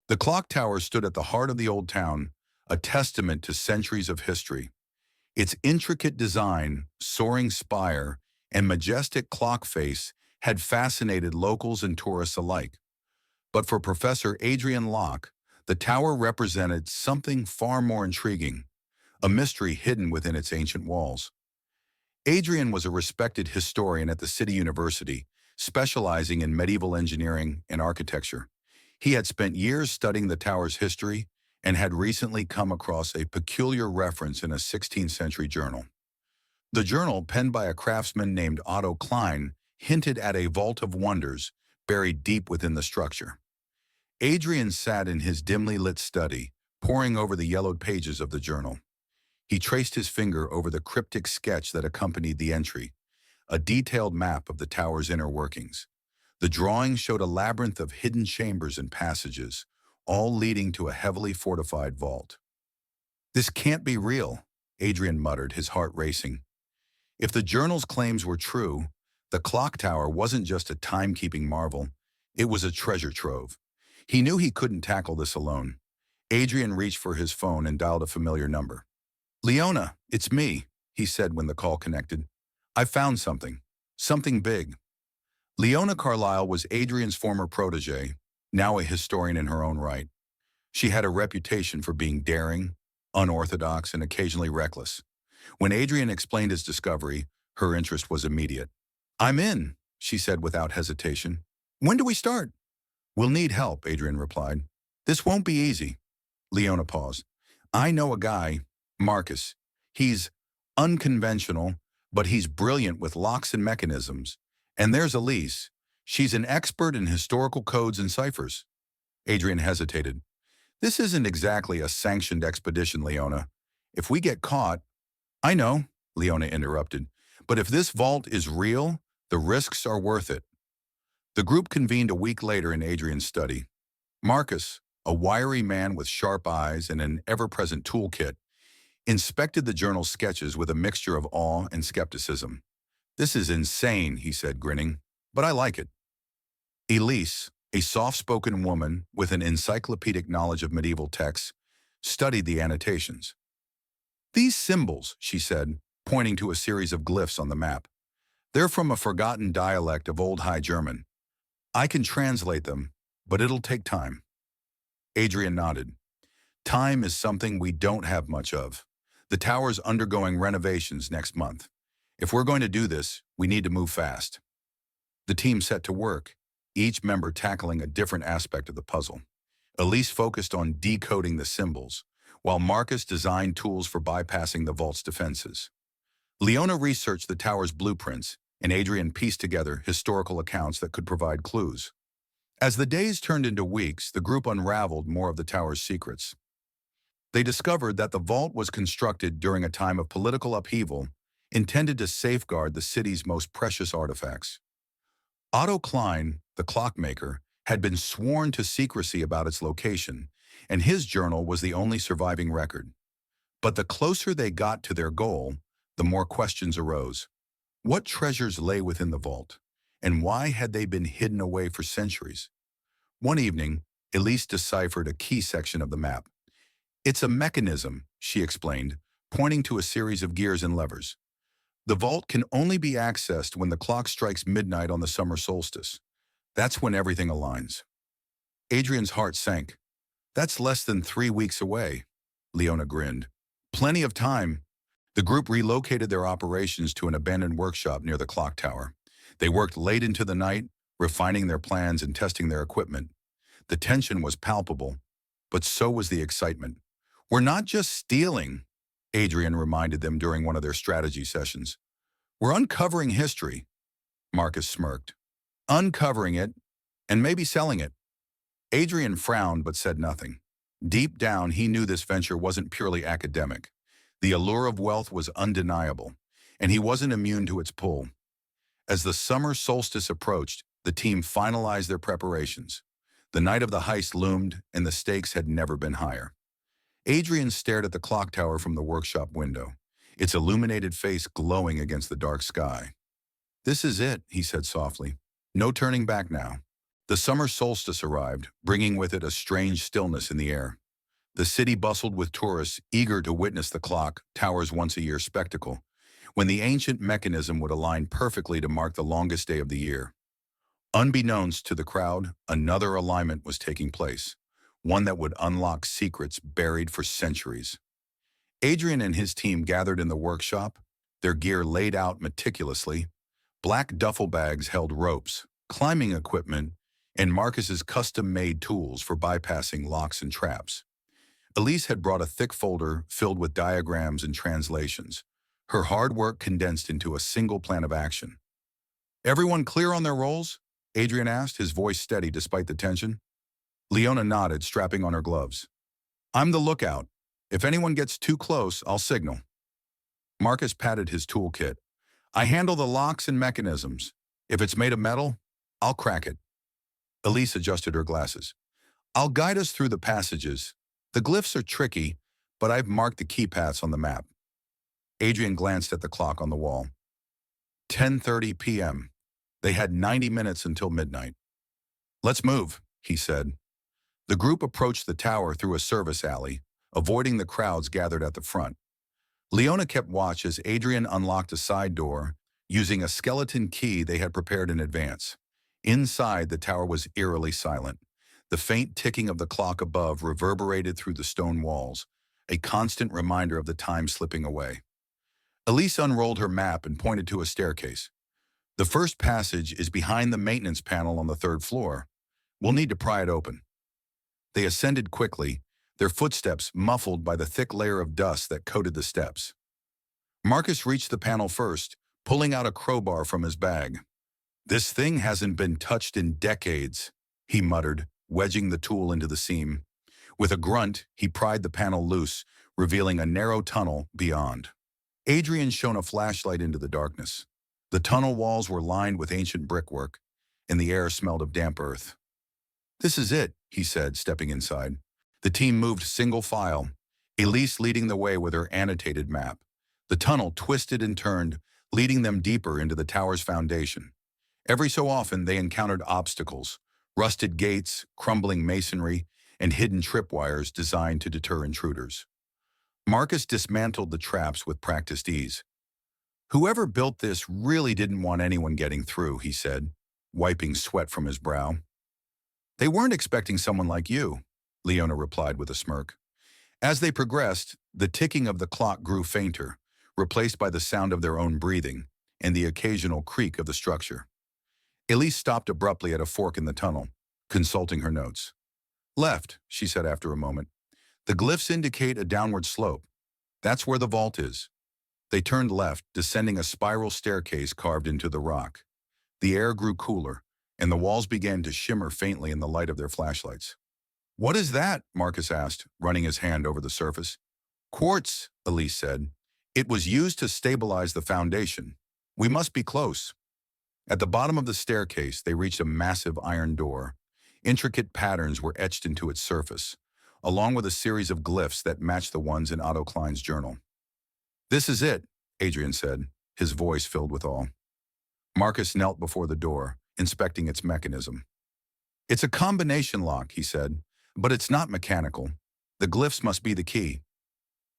The clock tower stood at the heart of the old town, a testament to centuries of history. Its intricate design, soaring spire, and majestic clock face had fascinated locals and tourists alike. But for Professor Adrian Locke, the tower represented something far more intriguing, a mystery hidden within its ancient walls. Adrian was a respected historian at the City University, specializing in medieval engineering and architecture. He had spent years studying the tower's history and had recently come across a peculiar reference in a 16th century journal. The journal, penned by a craftsman named Otto Klein, hinted at a vault of wonders buried deep within the structure. Adrian sat in his dimly lit study, poring over the yellowed pages of the journal. He traced his finger over the cryptic sketch that accompanied the entry, a detailed map of the tower's inner workings. The drawing showed a labyrinth of hidden chambers and passages, all leading to a heavily fortified vault. "This can't be real," Adrian muttered, his heart racing. If the journal's claims were true, the clock tower wasn't just a timekeeping marvel, it was a treasure trove. He knew he couldn't tackle this alone. Adrian reached for his phone and dialed a familiar number. "Leona, it's me," he said when the call connected. "I found something. Something big." Leona Carlyle was Adrian's former protege, now a historian in her own right. She had a reputation for being daring, unorthodox, and occasionally reckless. When Adrian explained his discovery, her interest was immediate. "I'm in," she said without hesitation. "When do we start?" "We'll need help," Adrian replied. "This won't be easy." Leona paused. "I know a guy, Marcus. He's unconventional, but he's brilliant with locks and mechanisms. And there's Elise. She's an expert in historical codes and ciphers." Adrian hesitated. "This isn't exactly a sanctioned expedition, Leona. If we get caught—" "I know," Leona interrupted. "But if this vault is real, the risks are worth it." The group convened a week later in Adrian's study. Marcus, a wiry man with sharp eyes and an ever-present toolkit, inspected the journal's sketches with a mixture of awe and skepticism. "This is insane," he said, grinning, "but I like it." Elise, a soft-spoken woman with an encyclopedic knowledge of medieval texts, studied the annotations. "These symbols," she said, pointing to a series of glyphs on the map. "They're from a forgotten dialect of Old High German. I can translate them, but it'll take time." Adrian nodded. "Time is something we don't have much of. The tower's undergoing renovations next month. If we're going to do this, we need to move fast." The team set to work, each member tackling a different aspect of the puzzle. Elise focused on decoding the symbols, while Marcus designed tools for bypassing the vault's defenses. Leona researched the tower's blueprints, and Adrian pieced together historical accounts that could provide clues. As the days turned into weeks, the group unraveled more of the tower's secrets. They discovered that the vault was constructed during a time of political upheaval, intended to safeguard the city's most precious artifacts. Otto Klein, the clockmaker, had been sworn to secrecy about its location, and his journal was the only surviving record. But the closer they got to their goal, the more questions arose. What treasures lay within the vault, and why had they been hidden away for centuries? One evening, Elise deciphered a key section of the map. "It's a mechanism," she explained, pointing to a series of gears and levers. "The vault can only be accessed when the clock strikes midnight on the summer solstice. That's when everything aligns." Adrian's heart sank. "That's less than 3 weeks away," Leona grinned. "Plenty of time." The group relocated their operations to an abandoned workshop near the clock tower. They worked late into the night, refining their plans and testing their equipment. The tension was palpable, but so was the excitement. "We're not just stealing," Adrian reminded them during one of their strategy sessions. "We're uncovering history." Marcus smirked. "Uncovering it, and maybe selling it." Adrian frowned but said nothing. Deep down, he knew this venture wasn't purely academic. The allure of wealth was undeniable, and he wasn't immune to its pull. As the summer solstice approached, the team finalized their preparations. The night of the heist loomed, and the stakes had never been higher. Adrian stared at the clock tower from the workshop window, its illuminated face glowing against the dark sky. "This is it," he said softly. "No turning back now. The summer solstice arrived, bringing with it a strange stillness in the air. The city bustled with tourists eager to witness the clock tower's once-a-year spectacle, when the ancient mechanism would align perfectly to mark the longest day of the year. Unbeknownst to the crowd, another alignment was taking place, one that would unlock secrets buried for centuries. Adrian and his team gathered in the workshop, their gear laid out meticulously. Black duffel bags held ropes, climbing equipment, and Marcus's custom-made tools for bypassing locks and traps. Elise had brought a thick folder filled with diagrams and translations, her hard work condensed into a single plan of action. "Everyone clear on their roles?" Adrian asked, his voice steady despite the tension. Leona nodded, strapping on her gloves. "I'm the lookout. If anyone gets too close, I'll signal." Marcus patted his toolkit. "I handle the locks and mechanisms. If it's made of metal, I'll crack it." Elise adjusted her glasses. "I'll guide us through the passages. The glyphs are tricky, but I've marked the key paths on the map." Adrian glanced at the clock on the wall. 10:30 p.m. They had 90 minutes until midnight. "Let's move," he said. The group approached the tower through a service alley, avoiding the crowds gathered at the front. Leona kept watch as Adrian unlocked a side door, using a skeleton key they had prepared in advance. Inside, the tower was eerily silent. The faint ticking of the clock above reverberated through the stone walls, a constant reminder of the time slipping away. Elise unrolled her map and pointed to a staircase. "The first passage is behind the maintenance panel on the third floor. We'll need to pry it open." They ascended quickly, their footsteps muffled by the thick layer of dust that coated the steps. Marcus reached the panel first, pulling out a crowbar from his bag. "This thing hasn't been touched in decades," he muttered, wedging the tool into the seam. With a grunt, he pried the panel loose, revealing a narrow tunnel beyond. Adrian shone a flashlight into the darkness. The tunnel walls were lined with ancient brickwork, and the air smelled of damp earth. "This is it," he said, stepping inside. The team moved single file, Elise leading the way with her annotated map. The tunnel twisted and turned, leading them deeper into the tower's foundation. Every so often, they encountered obstacles, rusted gates, crumbling masonry, and hidden tripwires designed to deter intruders. Marcus dismantled the traps with practiced ease. "Whoever built this really didn't want anyone getting through," he said, wiping sweat from his brow. "They weren't expecting someone like you," Leona replied with a smirk. As they progressed, the ticking of the clock grew fainter, replaced by the sound of their own breathing and the occasional creak of the structure. Elise stopped abruptly at a fork in the tunnel, consulting her notes. "Left," she said after a moment. "The glyphs indicate a downward slope. That's where the vault is." They turned left, descending a spiral staircase carved into the rock. The air grew cooler, and the walls began to shimmer faintly in the light of their flashlights. "What is that?" Marcus asked, running his hand over the surface. "Quartz," Elise said. "It was used to stabilize the foundation. We must be close." At the bottom of the staircase, they reached a massive iron door. Intricate patterns were etched into its surface, along with a series of glyphs that matched the ones in Otto Klein's journal. "This is it," Adrian said, his voice filled with awe. Marcus knelt before the door, inspecting its mechanism. "It's a combination lock," he said, "but it's not mechanical. The glyphs must be the key."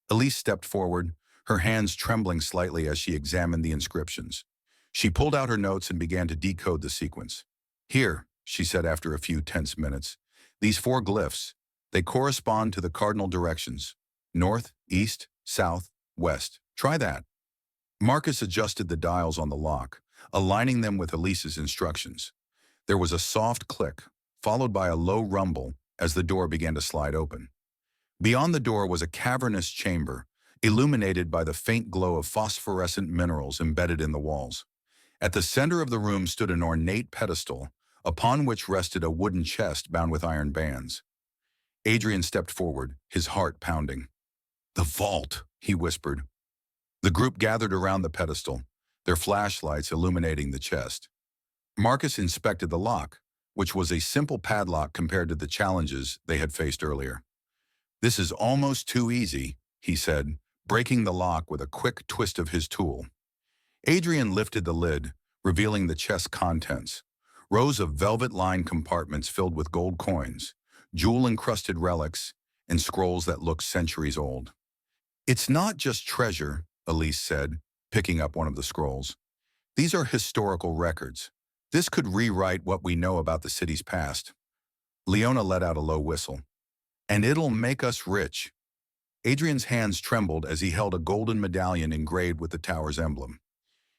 Elise stepped forward, her hands trembling slightly as she examined the inscriptions. She pulled out her notes and began to decode the sequence. "Here," she said after a few tense minutes, "these 4 glyphs, they correspond to the cardinal directions: north, east, south, west. Try that." Marcus adjusted the dials on the lock, aligning them with Elise's instructions. There was a soft click, followed by a low rumble as the door began to slide open. Beyond the door was a cavernous chamber, illuminated by the faint glow of phosphorescent minerals embedded in the walls. At the center of the room stood an ornate pedestal, upon which rested a wooden chest bound with iron bands. Adrian stepped forward, his heart pounding. "The vault," he whispered. The group gathered around the pedestal, their flashlights illuminating the chest. Marcus inspected the lock, which was a simple padlock compared to the challenges they had faced earlier. "This is almost too easy," he said, breaking the lock with a quick twist of his tool. Adrian lifted the lid, revealing the chest's contents. Rows of velvet-lined compartments filled with gold coins, jewel-encrusted relics, and scrolls that look centuries old. It's not just treasure, Elise said, picking up one of the scrolls. These are historical records. This could rewrite what we know about the city's past. Leona let out a low whistle. And it'll make us rich. Adrian's hands trembled as he held a golden medallion engraved with the tower's emblem.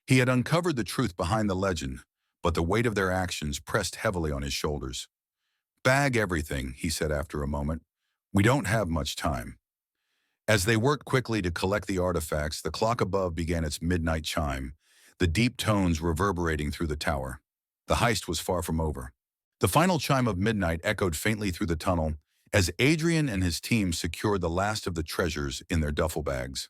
He had uncovered the truth behind the legend, but the weight of their actions pressed heavily on his shoulders. Bag everything, he said after a moment. We don't have much time. As they worked quickly to collect the artifacts, the clock above began its midnight chime, the deep tones reverberating through the tower. The heist was far from over. The final chime of midnight echoed faintly through the tunnel as Adrian and his team secured the last of the treasures in their duffel bags.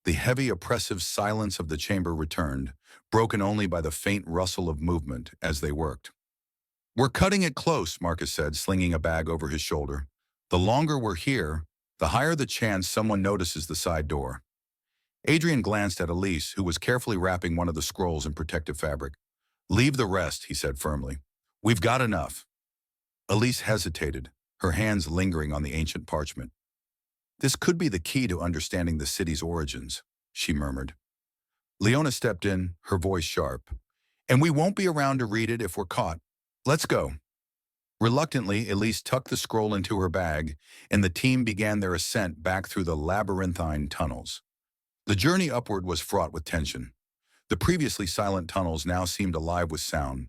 The heavy, oppressive silence of the chamber returned, broken only by the faint rustle of movement as they worked. We're cutting it close, Marcus said, slinging a bag over his shoulder. The longer we're here, the higher the chance someone notices the side door. Adrian glanced at Elise, who was carefully wrapping one of the scrolls in protective fabric. Leave the rest, he said firmly. We've got enough. Elise hesitated, her hands lingering on the ancient parchment. This could be the key to understanding the city's origins, she murmured. Leona stepped in, her voice sharp. And we won't be around to read it if we're caught. Let's go. Reluctantly, Elise tucked the scroll into her bag, and the team began their ascent back through the labyrinthine tunnels. The journey upward was fraught with tension. The previously silent tunnels now seemed alive with sound,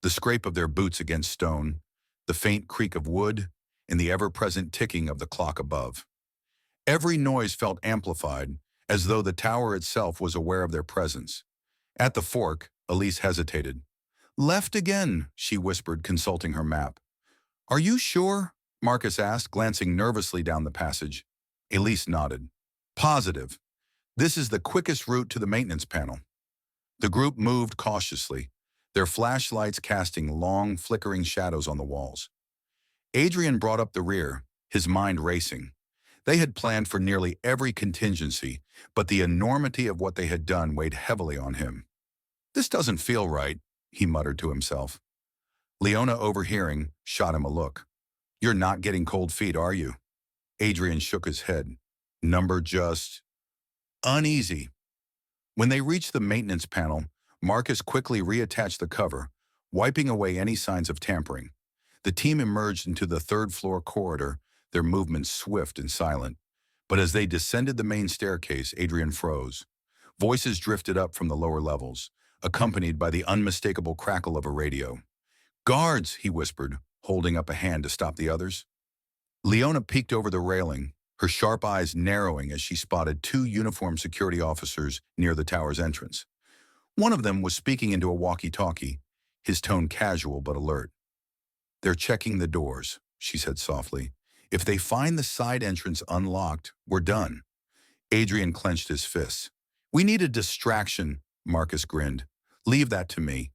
the scrape of their boots against stone, the faint creak of wood, and the ever-present ticking of the clock above. Every noise felt amplified, as though the tower itself was aware of their presence. At the fork, Elise hesitated. Left again, she whispered, consulting her map. Are you sure? Marcus asked, glancing nervously down the passage. Elise nodded. Positive. This is the quickest route to the maintenance panel. The group moved cautiously, their flashlights casting long, flickering shadows on the walls. Adrian brought up the rear, his mind racing. They had planned for nearly every contingency, but the enormity of what they had done weighed heavily on him. This doesn't feel right, he muttered to himself. Leona, overhearing, shot him a look. You're not getting cold feet, are you? Adrian shook his head. Number just uneasy. When they reached the maintenance panel, Marcus quickly reattached the cover, wiping away any signs of tampering. The team emerged into the third-floor corridor, their movements swift and silent. But as they descended the main staircase, Adrian froze. Voices drifted up from the lower levels, accompanied by the unmistakable crackle of a radio. Guards, he whispered, holding up a hand to stop the others. Leona peeked over the railing, her sharp eyes narrowing as she spotted two uniformed security officers near the tower's entrance. One of them was speaking into a walkie-talkie, his tone casual but alert. They're checking the doors, she said softly. If they find the side entrance unlocked, we're done. Adrian clenched his fists. We need a distraction, Marcus grinned. Leave that to me.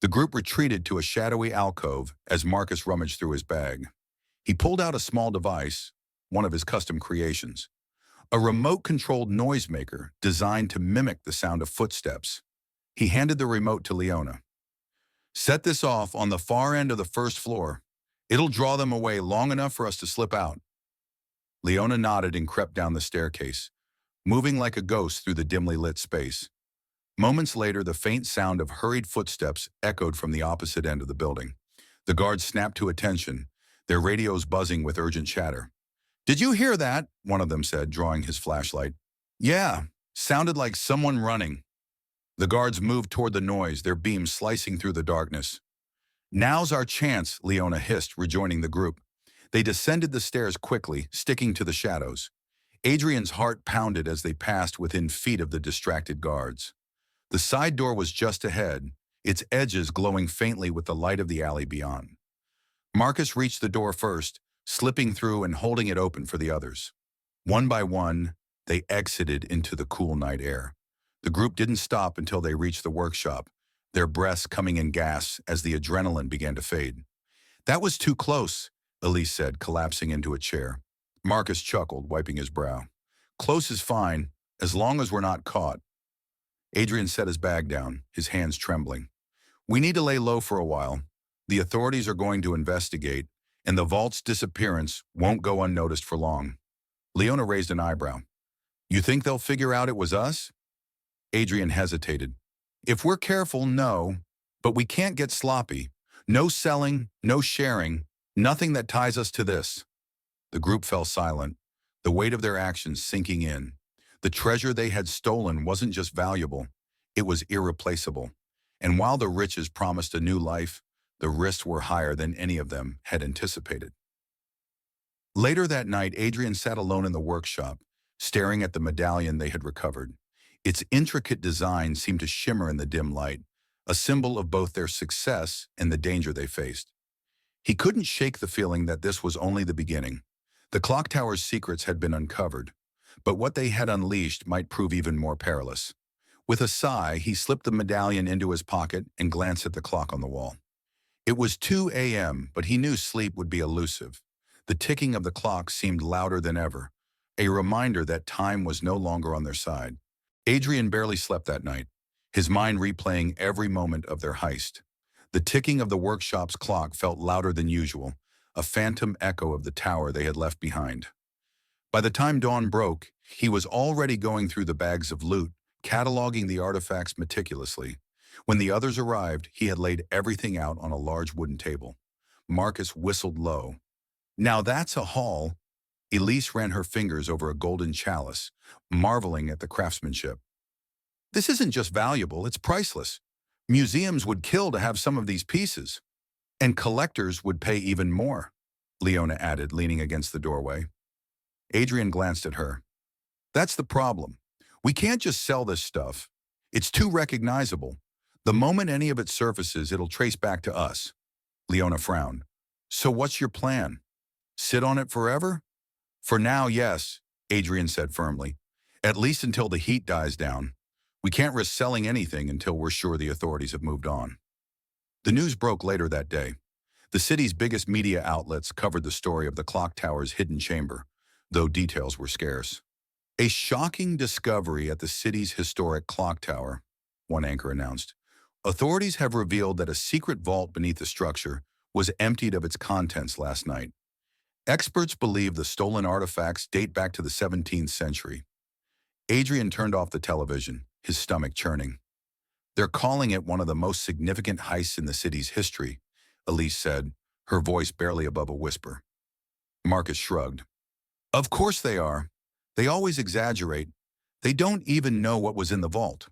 The group retreated to a shadowy alcove as Marcus rummaged through his bag. He pulled out a small device, one of his custom creations. A remote-controlled noisemaker designed to mimic the sound of footsteps. He handed the remote to Leona. Set this off on the far end of the first floor. It'll draw them away long enough for us to slip out. Leona nodded and crept down the staircase, moving like a ghost through the dimly lit space. Moments later, the faint sound of hurried footsteps echoed from the opposite end of the building. The guards snapped to attention, their radios buzzing with urgent chatter. Did you hear that? One of them said, drawing his flashlight. Yeah, sounded like someone running. The guards moved toward the noise, their beams slicing through the darkness. Now's our chance, Leona hissed, rejoining the group. They descended the stairs quickly, sticking to the shadows. Adrian's heart pounded as they passed within feet of the distracted guards. The side door was just ahead, its edges glowing faintly with the light of the alley beyond. Marcus reached the door first, slipping through and holding it open for the others. One by one, they exited into the cool night air. The group didn't stop until they reached the workshop, their breaths coming in gasps as the adrenaline began to fade. That was too close, Elise said, collapsing into a chair. Marcus chuckled, wiping his brow. Close is fine, as long as we're not caught. Adrian set his bag down, his hands trembling. We need to lay low for a while. The authorities are going to investigate, and the vault's disappearance won't go unnoticed for long. Leona raised an eyebrow. You think they'll figure out it was us? Adrian hesitated. If we're careful, no. But we can't get sloppy. No selling, no sharing, nothing that ties us to this. The group fell silent, the weight of their actions sinking in. The treasure they had stolen wasn't just valuable, it was irreplaceable. And while the riches promised a new life, the risks were higher than any of them had anticipated. Later that night, Adrian sat alone in the workshop, staring at the medallion they had recovered. Its intricate design seemed to shimmer in the dim light, a symbol of both their success and the danger they faced. He couldn't shake the feeling that this was only the beginning. The clock tower's secrets had been uncovered, but what they had unleashed might prove even more perilous. With a sigh, he slipped the medallion into his pocket and glanced at the clock on the wall. It was 2 a.m., but he knew sleep would be elusive. The ticking of the clock seemed louder than ever, a reminder that time was no longer on their side. Adrian barely slept that night, his mind replaying every moment of their heist. The ticking of the workshop's clock felt louder than usual, a phantom echo of the tower they had left behind. By the time dawn broke, he was already going through the bags of loot, cataloging the artifacts meticulously. When the others arrived, he had laid everything out on a large wooden table. Marcus whistled low. Now that's a haul. Elise ran her fingers over a golden chalice, marveling at the craftsmanship. This isn't just valuable, it's priceless. Museums would kill to have some of these pieces. And collectors would pay even more, Leona added, leaning against the doorway. Adrian glanced at her. That's the problem. We can't just sell this stuff. It's too recognizable. The moment any of it surfaces, it'll trace back to us. Leona frowned. So what's your plan? Sit on it forever? For now, yes, Adrian said firmly. At least until the heat dies down. We can't risk selling anything until we're sure the authorities have moved on. The news broke later that day. The city's biggest media outlets covered the story of the clock tower's hidden chamber, though details were scarce. A shocking discovery at the city's historic clock tower, one anchor announced. Authorities have revealed that a secret vault beneath the structure was emptied of its contents last night. Experts believe the stolen artifacts date back to the 17th century. Adrian turned off the television, his stomach churning. They're calling it one of the most significant heists in the city's history, Elise said, her voice barely above a whisper. Marcus shrugged. Of course they are. They always exaggerate. They don't even know what was in the vault.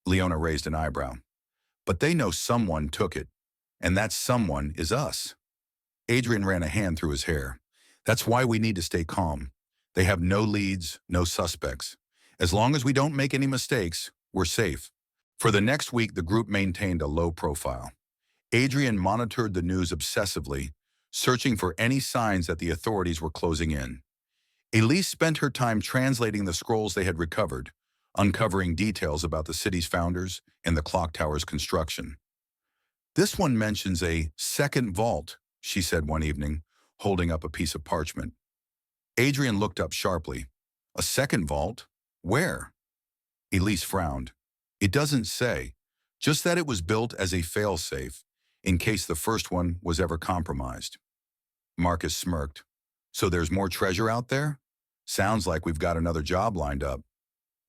Leona raised an eyebrow. But they know someone took it, and that someone is us. Adrian ran a hand through his hair. That's why we need to stay calm. They have no leads, no suspects. As long as we don't make any mistakes, we're safe. For the next week, the group maintained a low profile. Adrian monitored the news obsessively, searching for any signs that the authorities were closing in. Elise spent her time translating the scrolls they had recovered, uncovering details about the city's founders and the clock tower's construction. This one mentions a second vault, she said one evening, holding up a piece of parchment. Adrian looked up sharply. A second vault? Where? Elise frowned. It doesn't say, just that it was built as a fail-safe, in case the first one was ever compromised. Marcus smirked. So there's more treasure out there? Sounds like we've got another job lined up.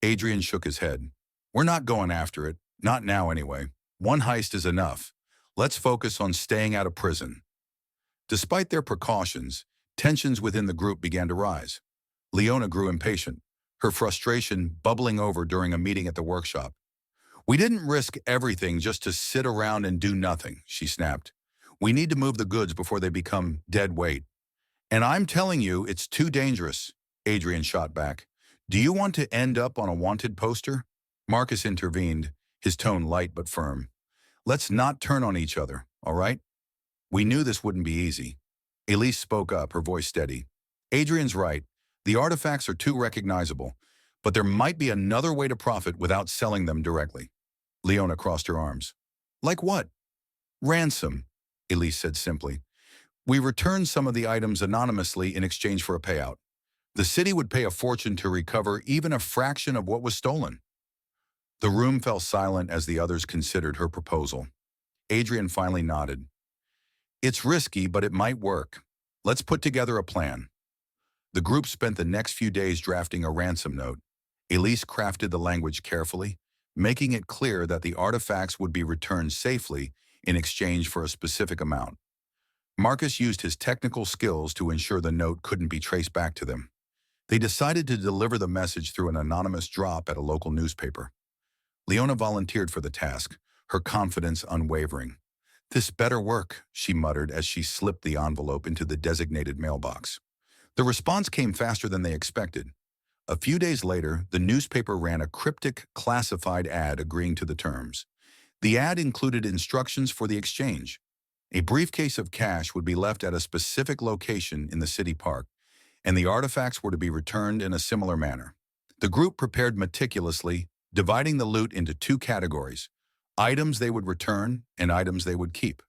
Adrian shook his head. We're not going after it, not now anyway. One heist is enough. Let's focus on staying out of prison. Despite their precautions, tensions within the group began to rise. Leona grew impatient, her frustration bubbling over during a meeting at the workshop. We didn't risk everything just to sit around and do nothing, she snapped. We need to move the goods before they become dead weight. And I'm telling you, it's too dangerous, Adrian shot back. Do you want to end up on a wanted poster? Marcus intervened, his tone light but firm. Let's not turn on each other, all right? We knew this wouldn't be easy. Elise spoke up, her voice steady. Adrian's right. The artifacts are too recognizable, but there might be another way to profit without selling them directly. Leona crossed her arms. Like what? Ransom, Elise said simply. We returned some of the items anonymously in exchange for a payout. The city would pay a fortune to recover even a fraction of what was stolen. The room fell silent as the others considered her proposal. Adrian finally nodded. It's risky, but it might work. Let's put together a plan. The group spent the next few days drafting a ransom note. Elise crafted the language carefully, making it clear that the artifacts would be returned safely in exchange for a specific amount. Marcus used his technical skills to ensure the note couldn't be traced back to them. They decided to deliver the message through an anonymous drop at a local newspaper. Leona volunteered for the task, her confidence unwavering. "This better work," she muttered as she slipped the envelope into the designated mailbox. The response came faster than they expected. A few days later, the newspaper ran a cryptic, classified ad agreeing to the terms. The ad included instructions for the exchange. A briefcase of cash would be left at a specific location in the city park, and the artifacts were to be returned in a similar manner. The group prepared meticulously, dividing the loot into two categories: items they would return and items they would keep.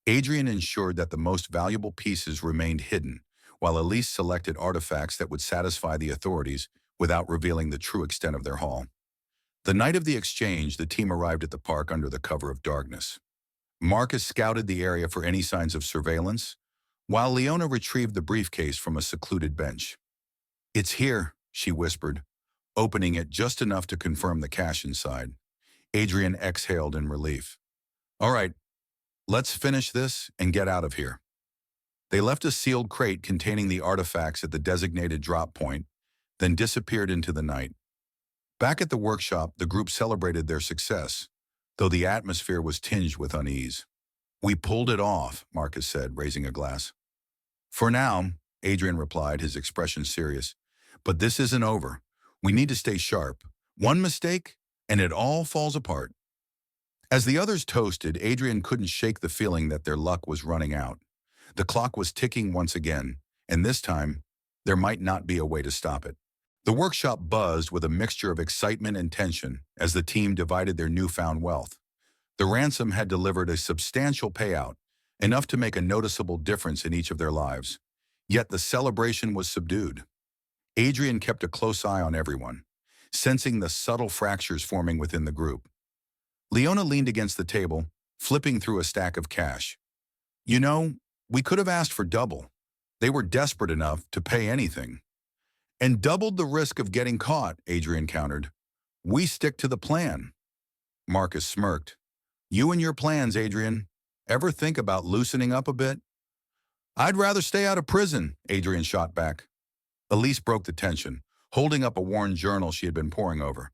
Adrian ensured that the most valuable pieces remained hidden, while Elise selected artifacts that would satisfy the authorities without revealing the true extent of their haul. The night of the exchange, the team arrived at the park under the cover of darkness. Marcus scouted the area for any signs of surveillance, while Leona retrieved the briefcase from a secluded bench. "It's here," she whispered, opening it just enough to confirm the cash inside. Adrian exhaled in relief. "All right, let's finish this and get out of here." They left a sealed crate containing the artifacts at the designated drop point, then disappeared into the night. Back at the workshop, the group celebrated their success, though the atmosphere was tinged with unease. "We pulled it off," Marcus said, raising a glass. "For now," Adrian replied, his expression serious. "But this isn't over. We need to stay sharp. One mistake, and it all falls apart." As the others toasted, Adrian couldn't shake the feeling that their luck was running out. The clock was ticking once again, and this time, there might not be a way to stop it. The workshop buzzed with a mixture of excitement and tension as the team divided their newfound wealth. The ransom had delivered a substantial payout, enough to make a noticeable difference in each of their lives. Yet the celebration was subdued. Adrian kept a close eye on everyone, sensing the subtle fractures forming within the group. Leona leaned against the table, flipping through a stack of cash. "You know, we could have asked for double. They were desperate enough to pay anything." "And doubled the risk of getting caught," Adrian countered. "We stick to the plan." Marcus smirked. "You and your plans, Adrian. Ever think about loosening up a bit?" "I'd rather stay out of prison," Adrian shot back. Elise broke the tension, holding up a worn journal she had been poring over.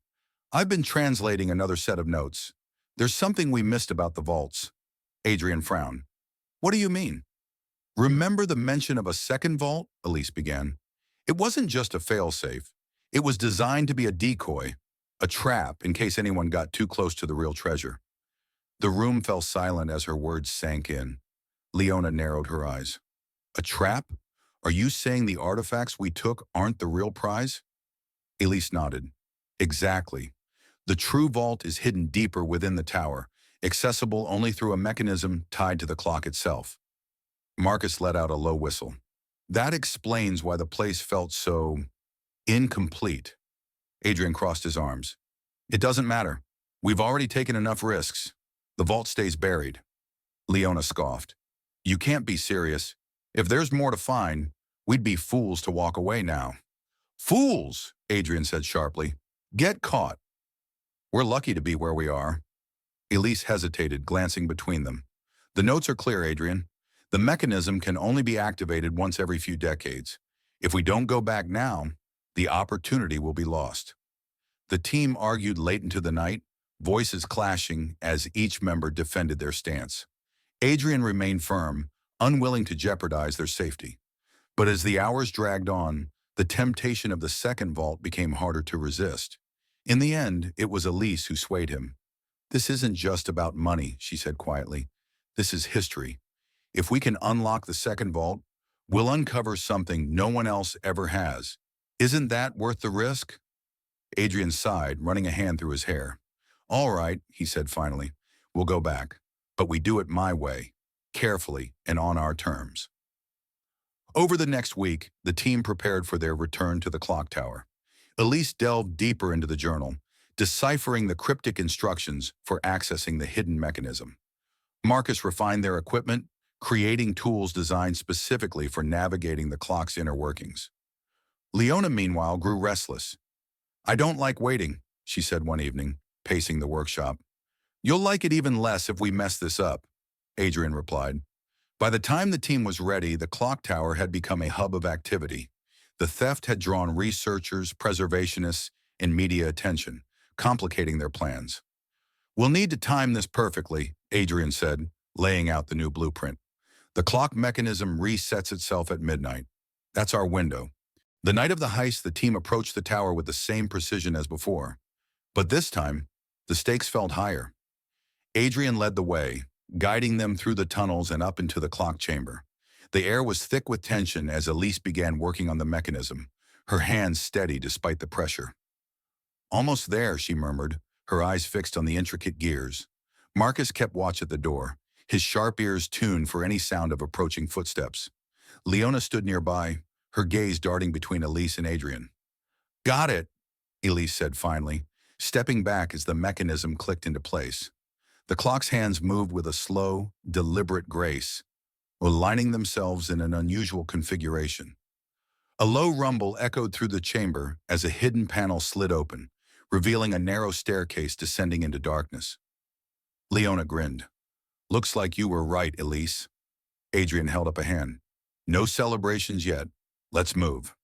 "I've been translating another set of notes. There's something we missed about the vaults." Adrian frowned. "What do you mean?" "Remember the mention of a second vault?" Elise began. "It wasn't just a failsafe. It was designed to be a decoy, a trap in case anyone got too close to the real treasure." The room fell silent as her words sank in. Leona narrowed her eyes. "A trap? Are you saying the artifacts we took aren't the real prize?" Elise nodded. "Exactly. The true vault is hidden deeper within the tower, accessible only through a mechanism tied to the clock itself." Marcus let out a low whistle. "That explains why the place felt so incomplete." Adrian crossed his arms. "It doesn't matter. We've already taken enough risks. The vault stays buried." Leona scoffed. "You can't be serious. If there's more to find, we'd be fools to walk away now." "Fools," Adrian said sharply. "Get caught." "We're lucky to be where we are." Elise hesitated, glancing between them. "The notes are clear, Adrian. The mechanism can only be activated once every few decades. If we don't go back now, the opportunity will be lost." The team argued late into the night, voices clashing as each member defended their stance. Adrian remained firm, unwilling to jeopardize their safety. But as the hours dragged on, the temptation of the second vault became harder to resist. In the end, it was Elise who swayed him. "This isn't just about money," she said quietly. "This is history. If we can unlock the second vault, we'll uncover something no one else ever has. Isn't that worth the risk?" Adrian sighed, running a hand through his hair. "All right," he said finally. "We'll go back. But we do it my way, carefully and on our terms." Over the next week, the team prepared for their return to the clock tower. Elise delved deeper into the journal, deciphering the cryptic instructions for accessing the hidden mechanism. Marcus refined their equipment, creating tools designed specifically for navigating the clock's inner workings. Leona, meanwhile, grew restless. "I don't like waiting," she said one evening, pacing the workshop. "You'll like it even less if we mess this up," Adrian replied. By the time the team was ready, the clock tower had become a hub of activity. The theft had drawn researchers, preservationists, and media attention, complicating their plans. "We'll need to time this perfectly," Adrian said, laying out the new blueprint. "The clock mechanism resets itself at midnight. That's our window." The night of the heist, the team approached the tower with the same precision as before. But this time, the stakes felt higher. Adrian led the way, guiding them through the tunnels and up into the clock chamber. The air was thick with tension as Elise began working on the mechanism, her hands steady despite the pressure. "Almost there," she murmured, her eyes fixed on the intricate gears. Marcus kept watch at the door, his sharp ears tuned for any sound of approaching footsteps. Leona stood nearby, her gaze darting between Elise and Adrian. "Got it," Elise said finally, stepping back as the mechanism clicked into place. The clock's hands moved with a slow, deliberate grace, aligning themselves in an unusual configuration. A low rumble echoed through the chamber as a hidden panel slid open, revealing a narrow staircase descending into darkness. Leona grinned. "Looks like you were right, Elise." Adrian held up a hand. "No celebrations yet. Let's move."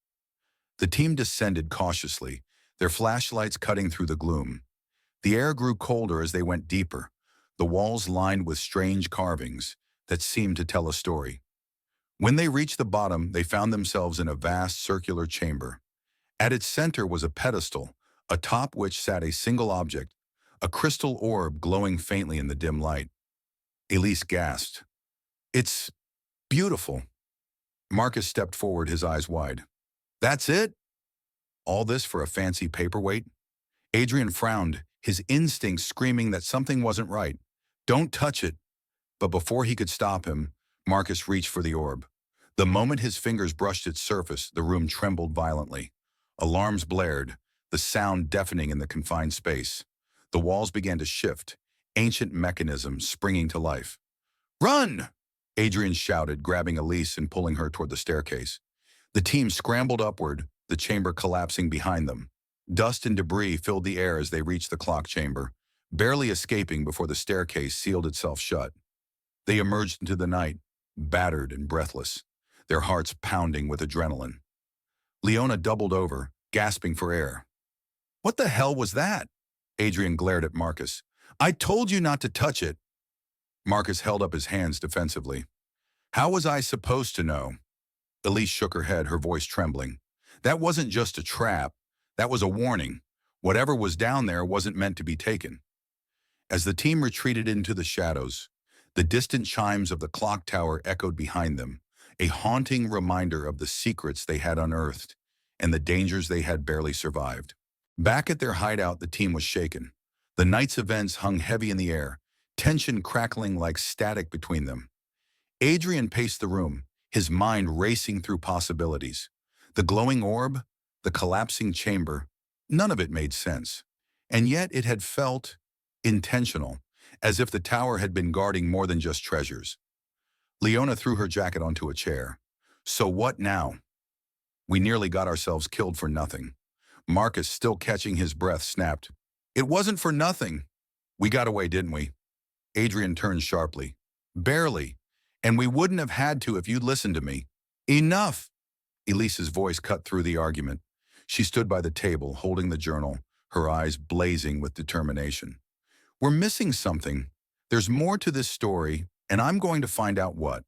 The team descended cautiously, their flashlights cutting through the gloom. The air grew colder as they went deeper, the walls lined with strange carvings that seemed to tell a story. When they reached the bottom, they found themselves in a vast circular chamber. At its center was a pedestal, atop which sat a single object, a crystal orb glowing faintly in the dim light. Elise gasped. "It's beautiful." Marcus stepped forward, his eyes wide. "That's it? All this for a fancy paperweight?" Adrian frowned, his instincts screaming that something wasn't right. "Don't touch it." But before he could stop him, Marcus reached for the orb. The moment his fingers brushed its surface, the room trembled violently. Alarms blared, the sound deafening in the confined space. The walls began to shift, ancient mechanisms springing to life. "Run!" Adrian shouted, grabbing Elise and pulling her toward the staircase. The team scrambled upward, the chamber collapsing behind them. Dust and debris filled the air as they reached the clock chamber, barely escaping before the staircase sealed itself shut. They emerged into the night, battered and breathless, their hearts pounding with adrenaline. Leona doubled over, gasping for air. "What the hell was that?" Adrian glared at Marcus. "I told you not to touch it." Marcus held up his hands defensively. "How was I supposed to know?" Elise shook her head, her voice trembling. "That wasn't just a trap. That was a warning. Whatever was down there wasn't meant to be taken." As the team retreated into the shadows, the distant chimes of the clock tower echoed behind them, a haunting reminder of the secrets they had unearthed and the dangers they had barely survived. Back at their hideout, the team was shaken. The night's events hung heavy in the air, tension crackling like static between them. Adrian paced the room, his mind racing through possibilities. The glowing orb, the collapsing chamber, none of it made sense. And yet it had felt intentional, as if the tower had been guarding more than just treasures. Leona threw her jacket onto a chair. "So what now?" "We nearly got ourselves killed for nothing." Marcus, still catching his breath, snapped. "It wasn't for nothing. We got away, didn't we?" Adrian turned sharply. "Barely. And we wouldn't have had to if you'd listened to me." "Enough!" Elise's voice cut through the argument. She stood by the table, holding the journal, her eyes blazing with determination. "We're missing something. There's more to this story, and I'm going to find out what."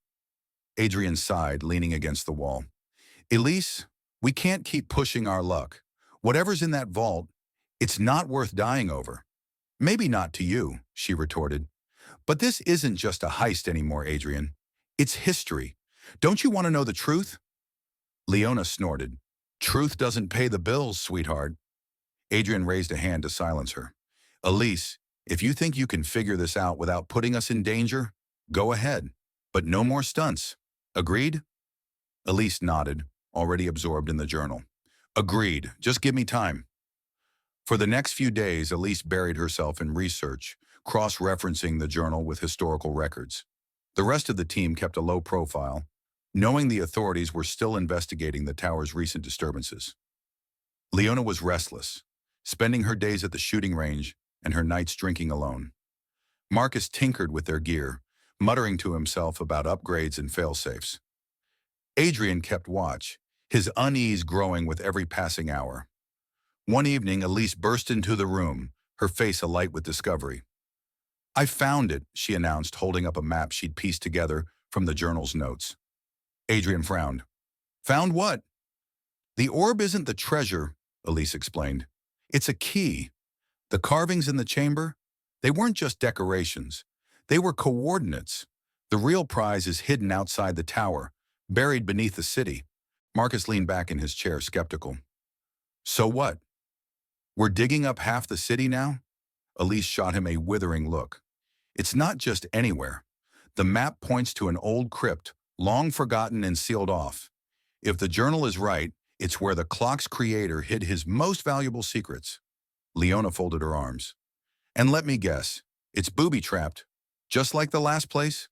Adrian sighed, leaning against the wall. "Elise, we can't keep pushing our luck. Whatever's in that vault, it's not worth dying over." "Maybe not to you," she retorted. "But this isn't just a heist anymore, Adrian. It's history. Don't you want to know the truth?" Leona snorted. "Truth doesn't pay the bills, sweetheart." Adrian raised a hand to silence her. "Elise, if you think you can figure this out without putting us in danger, go ahead. But no more stunts. Agreed?" Elise nodded, already absorbed in the journal. "Agreed. Just give me time." For the next few days, Elise buried herself in research, cross-referencing the journal with historical records. The rest of the team kept a low profile, knowing the authorities were still investigating the tower's recent disturbances. Leona was restless, spending her days at the shooting range and her nights drinking alone. Marcus tinkered with their gear, muttering to himself about upgrades and failsafes. Adrian kept watch, his unease growing with every passing hour. One evening, Elise burst into the room, her face alight with discovery. "I found it," she announced, holding up a map she'd pieced together from the journal's notes. Adrian frowned. "Found what?" "The orb isn't the treasure," Elise explained. "It's a key. The carvings in the chamber, they weren't just decorations. They were coordinates. The real prize is hidden outside the tower, buried beneath the city." Marcus leaned back in his chair, skeptical. "So what? We're digging up half the city now?" Elise shot him a withering look. "It's not just anywhere. The map points to an old crypt, long forgotten and sealed off. If the journal is right, it's where the clock's creator hid his most valuable secrets." Leona folded her arms. "And let me guess, it's booby-trapped, just like the last place?"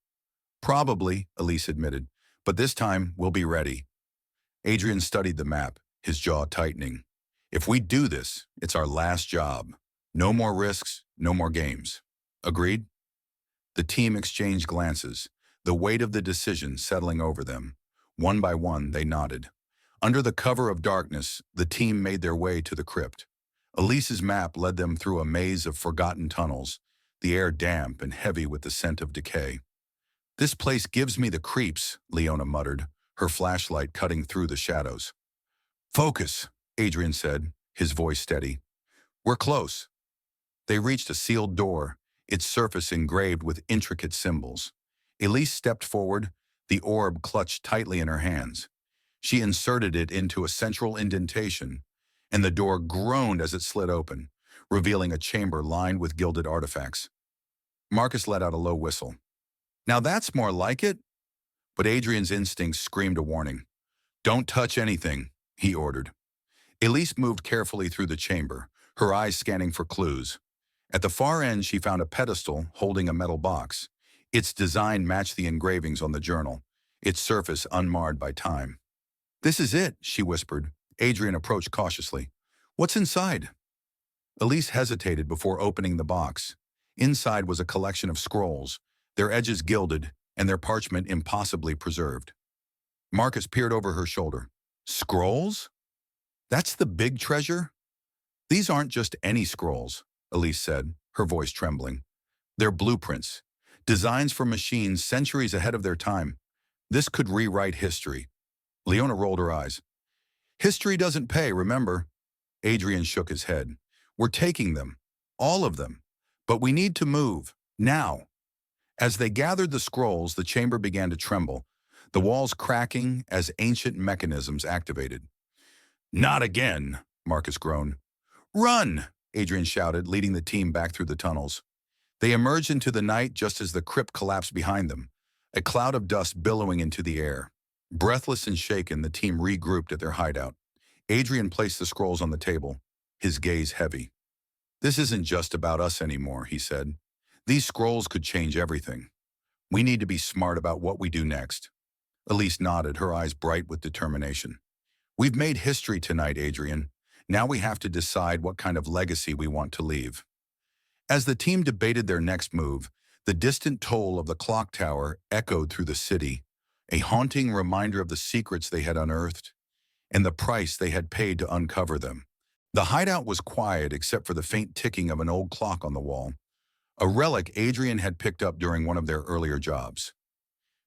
"Probably," Elise admitted, "but this time we'll be ready." Adrian studied the map, his jaw tightening. "If we do this, it's our last job. No more risks, no more games. Agreed?" The team exchanged glances, the weight of the decision settling over them. One by one, they nodded. Under the cover of darkness, the team made their way to the crypt. Elise's map led them through a maze of forgotten tunnels, the air damp and heavy with the scent of decay. "This place gives me the creeps," Leona muttered, her flashlight cutting through the shadows. "Focus," Adrian said, his voice steady. "We're close." They reached a sealed door, its surface engraved with intricate symbols. Elise stepped forward, the orb clutched tightly in her hands. She inserted it into a central indentation, and the door groaned as it slid open, revealing a chamber lined with gilded artifacts. Marcus let out a low whistle. "Now that's more like it." But Adrian's instincts screamed a warning. "Don't touch anything," he ordered. Elise moved carefully through the chamber, her eyes scanning for clues. At the far end, she found a pedestal holding a metal box. Its design matched the engravings on the journal, its surface unmarred by time. "This is it," she whispered. Adrian approached cautiously. "What's inside?" Elise hesitated before opening the box. Inside was a collection of scrolls, their edges gilded and their parchment impossibly preserved. Marcus peered over her shoulder. "Scrolls? That's the big treasure?" "These aren't just any scrolls," Elise said, her voice trembling. "They're blueprints, designs for machines centuries ahead of their time. This could rewrite history." Leona rolled her eyes. "History doesn't pay, remember?" Adrian shook his head. "We're taking them, all of them. But we need to move, now." As they gathered the scrolls, the chamber began to tremble, the walls cracking as ancient mechanisms activated. "Not again," Marcus groaned. "Run!" Adrian shouted, leading the team back through the tunnels. They emerged into the night just as the crypt collapsed behind them, a cloud of dust billowing into the air. Breathless and shaken, the team regrouped at their hideout. Adrian placed the scrolls on the table, his gaze heavy. "This isn't just about us anymore," he said. "These scrolls could change everything. We need to be smart about what we do next." Elise nodded, her eyes bright with determination. "We've made history tonight, Adrian. Now we have to decide what kind of legacy we want to leave." As the team debated their next move, the distant toll of the clock tower echoed through the city, a haunting reminder of the secrets they had unearthed and the price they had paid to uncover them. The hideout was quiet except for the faint ticking of an old clock on the wall, a relic Adrian had picked up during one of their earlier jobs.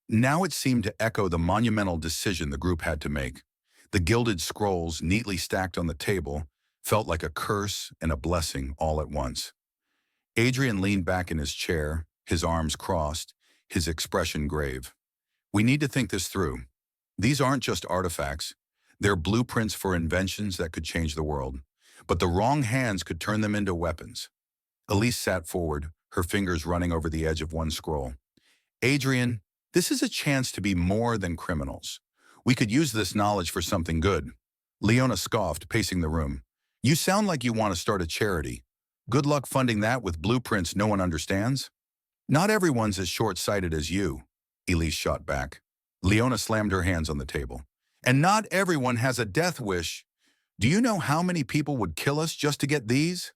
Now it seemed to echo the monumental decision the group had to make. The gilded scrolls, neatly stacked on the table, felt like a curse and a blessing all at once. Adrian leaned back in his chair, his arms crossed, his expression grave. "We need to think this through. These aren't just artifacts. They're blueprints for inventions that could change the world. But the wrong hands could turn them into weapons." Elise sat forward, her fingers running over the edge of one scroll. "Adrian, this is a chance to be more than criminals. We could use this knowledge for something good." Leona scoffed, pacing the room. "You sound like you want to start a charity. Good luck funding that with blueprints no one understands." "Not everyone's as short-sighted as you." Elise shot back. Leona slammed her hands on the table. And not everyone has a death wish. Do you know how many people would kill us just to get these?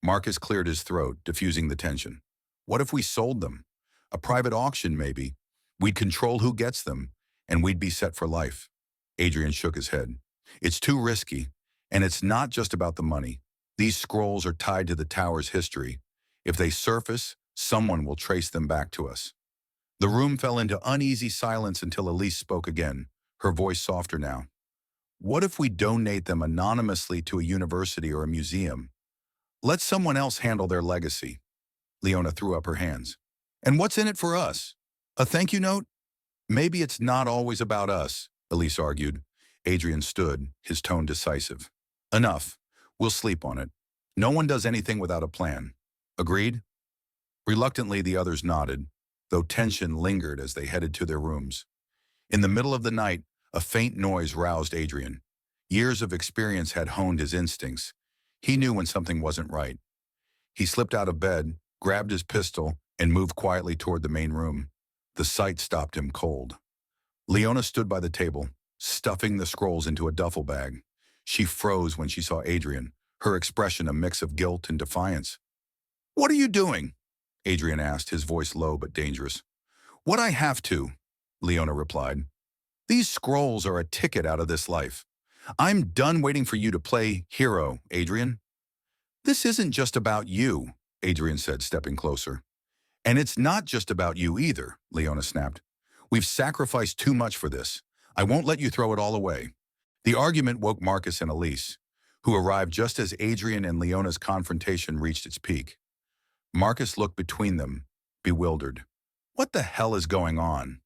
Marcus cleared his throat, diffusing the tension. What if we sold them? A private auction, maybe. We'd control who gets them, and we'd be set for life. Adrian shook his head. It's too risky, and it's not just about the money. These scrolls are tied to the tower's history. If they surface, someone will trace them back to us. The room fell into uneasy silence until Elise spoke again, her voice softer now. What if we donate them anonymously to a university or a museum? Let someone else handle their legacy. Leona threw up her hands. And what's in it for us? A thank you note? Maybe it's not always about us, Elise argued. Adrian stood, his tone decisive. Enough. We'll sleep on it. No one does anything without a plan. Agreed? Reluctantly, the others nodded, though tension lingered as they headed to their rooms. In the middle of the night, a faint noise roused Adrian. Years of experience had honed his instincts. He knew when something wasn't right. He slipped out of bed, grabbed his pistol, and moved quietly toward the main room. The sight stopped him cold. Leona stood by the table, stuffing the scrolls into a duffel bag. She froze when she saw Adrian, her expression a mix of guilt and defiance. What are you doing? Adrian asked, his voice low but dangerous. What I have to, Leona replied. These scrolls are a ticket out of this life. I'm done waiting for you to play hero, Adrian. This isn't just about you, Adrian said, stepping closer. And it's not just about you either, Leona snapped. We've sacrificed too much for this. I won't let you throw it all away. The argument woke Marcus and Elise, who arrived just as Adrian and Leona's confrontation reached its peak. Marcus looked between them, bewildered. What the hell is going on?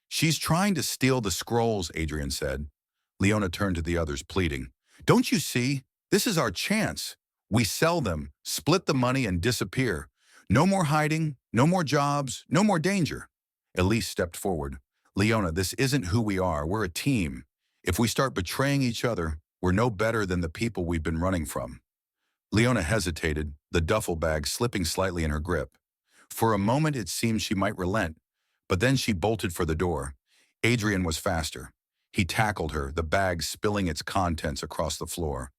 She's trying to steal the scrolls, Adrian said. Leona turned to the others, pleading. Don't you see? This is our chance. We sell them, split the money, and disappear. No more hiding, no more jobs, no more danger. Elise stepped forward. Leona, this isn't who we are. We're a team. If we start betraying each other, we're no better than the people we've been running from. Leona hesitated, the duffel bag slipping slightly in her grip. For a moment it seemed she might relent, but then she bolted for the door. Adrian was faster. He tackled her, the bag spilling its contents across the floor.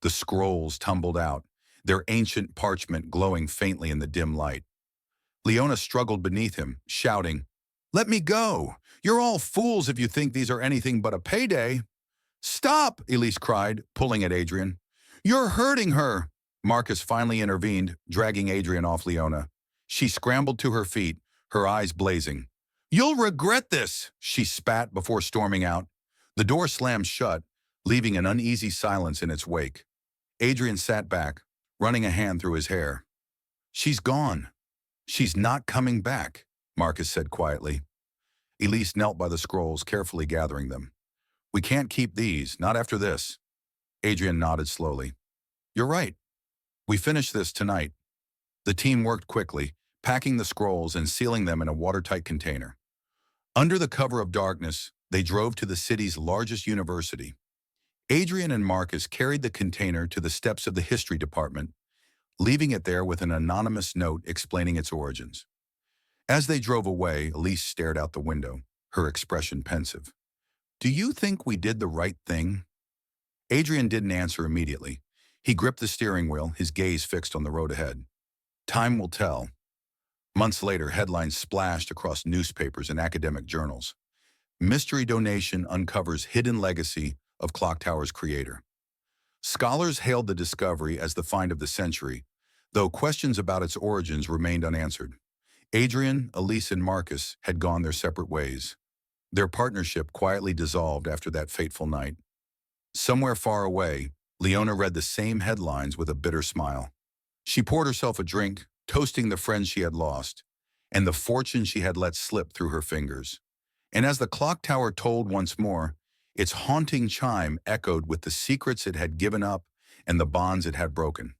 The scrolls tumbled out, their ancient parchment glowing faintly in the dim light. Leona struggled beneath him, shouting, Let me go! You're all fools if you think these are anything but a payday. Stop, Elise cried, pulling at Adrian. You're hurting her. Marcus finally intervened, dragging Adrian off Leona. She scrambled to her feet, her eyes blazing. You'll regret this, she spat before storming out. The door slammed shut, leaving an uneasy silence in its wake. Adrian sat back, running a hand through his hair. She's gone. She's not coming back, Marcus said quietly. Elise knelt by the scrolls, carefully gathering them. We can't keep these, not after this. Adrian nodded slowly. You're right. We finish this tonight. The team worked quickly, packing the scrolls and sealing them in a watertight container. Under the cover of darkness, they drove to the city's largest university. Adrian and Marcus carried the container to the steps of the history department, leaving it there with an anonymous note explaining its origins. As they drove away, Elise stared out the window, her expression pensive. Do you think we did the right thing? Adrian didn't answer immediately. He gripped the steering wheel, his gaze fixed on the road ahead. Time will tell. Months later, headlines splashed across newspapers and academic journals. Mystery donation uncovers hidden legacy of Clock Tower's creator. Scholars hailed the discovery as the find of the century, though questions about its origins remained unanswered. Adrian, Elise, and Marcus had gone their separate ways. Their partnership quietly dissolved after that fateful night. Somewhere far away, Leona read the same headlines with a bitter smile. She poured herself a drink, toasting the friends she had lost, and the fortune she had let slip through her fingers. And as the clock tower tolled once more, its haunting chime echoed with the secrets it had given up and the bonds it had broken.